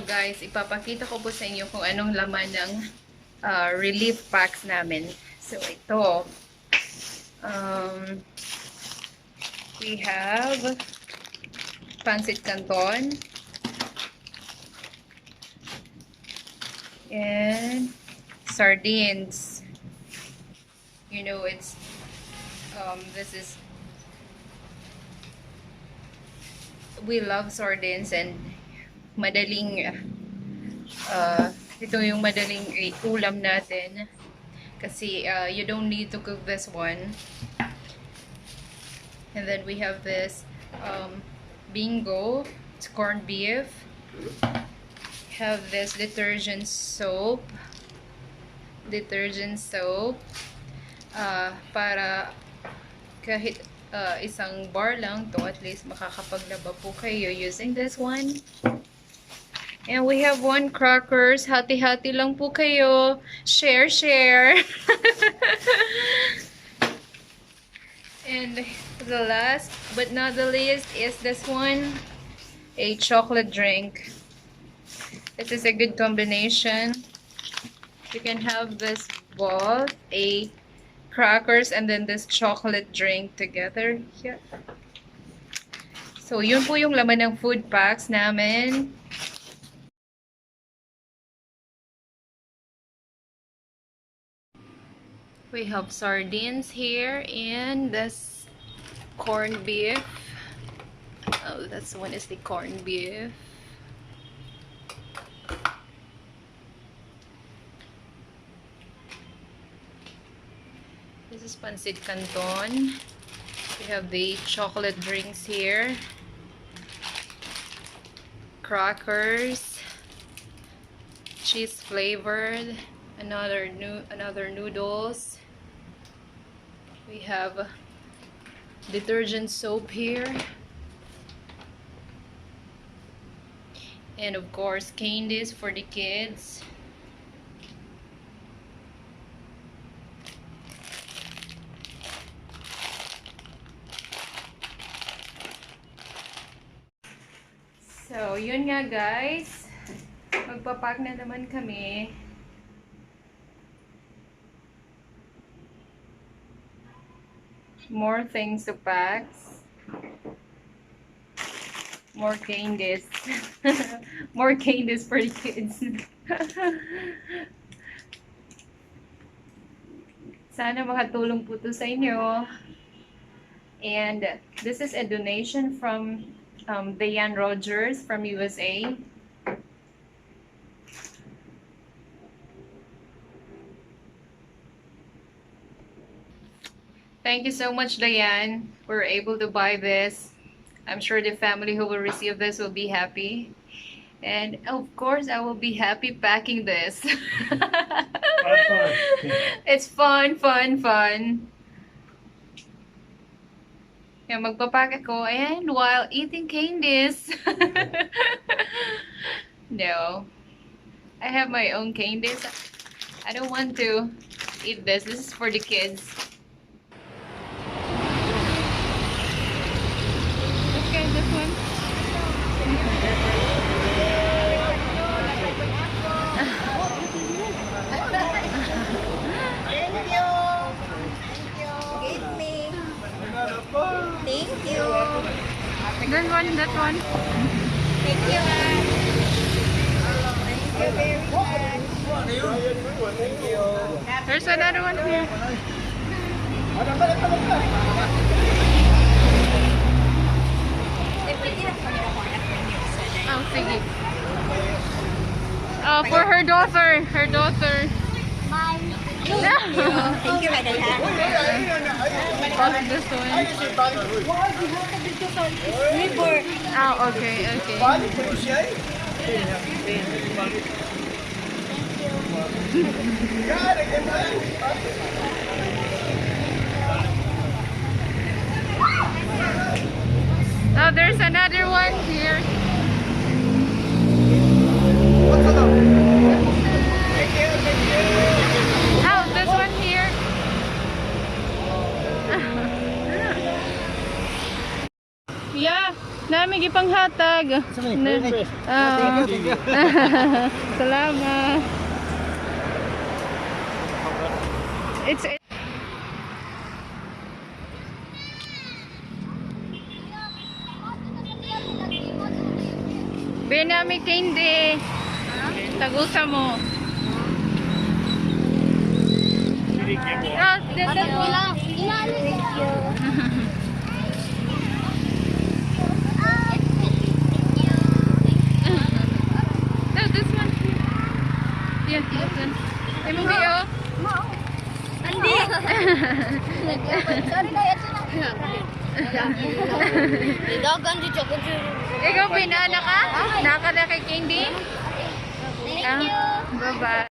guys, ipapakita ko po sa inyo kung anong laman ng relief packs namin. So ito, we have pancit canton and sardines. You know, it's this is, we love sardines and madaling ito yung madaling ulam natin kasi you don't need to cook this one. And then we have this bingo, it's corned beef. Have this detergent soap para kahit isang bar lang to, at least makakapaglaba po kayo using this one. And we have one crackers. Hati-hati lang po kayo. Share. And the last but not the least is this one, a chocolate drink. This is a good combination. You can have this both, a crackers and then this chocolate drink together. Yeah. So, yun po yung laman ng food packs namin. We have sardines here and this corned beef. Oh, that's one is the corned beef. This is pancit canton. We have the chocolate drinks here. Crackers. Cheese flavored. Another noodles. We have detergent soap here. And of course, candies for the kids. So, yun nga guys. Magpapack na naman kami. More things to pack. More candies. More candies for the kids. Sana makatulong po to sa inyo. And this is a donation from Diane Rogers from USA. Thank you so much, Diane. We're able to buy this. I'm sure the family who will receive this will be happy. And of course, I will be happy packing this. It's fun. Kaya magpapack ako and while eating candies. No. I have my own candies. I don't want to eat this. This is for the kids. Okay, this one. Thank you. That one. Thank you. Thank you very much. Thank you. There's another one here. Oh, sige. Oh, for her daughter. Mine. Thank you, Madam. This one. Report. Oh, okay. Oh, there's another one here. Oh, this one here. Yeah. Nami gipanghatag. Salamat. It's Benami candy. Tagusa mo. Ah, no, this one. Yeah, this one. Ay, mo biyo. Andi. Sorry na yan. Dagan di chocolate. Ikaw, pinana ka? Naka na kay candy? Thank you. Bye-bye.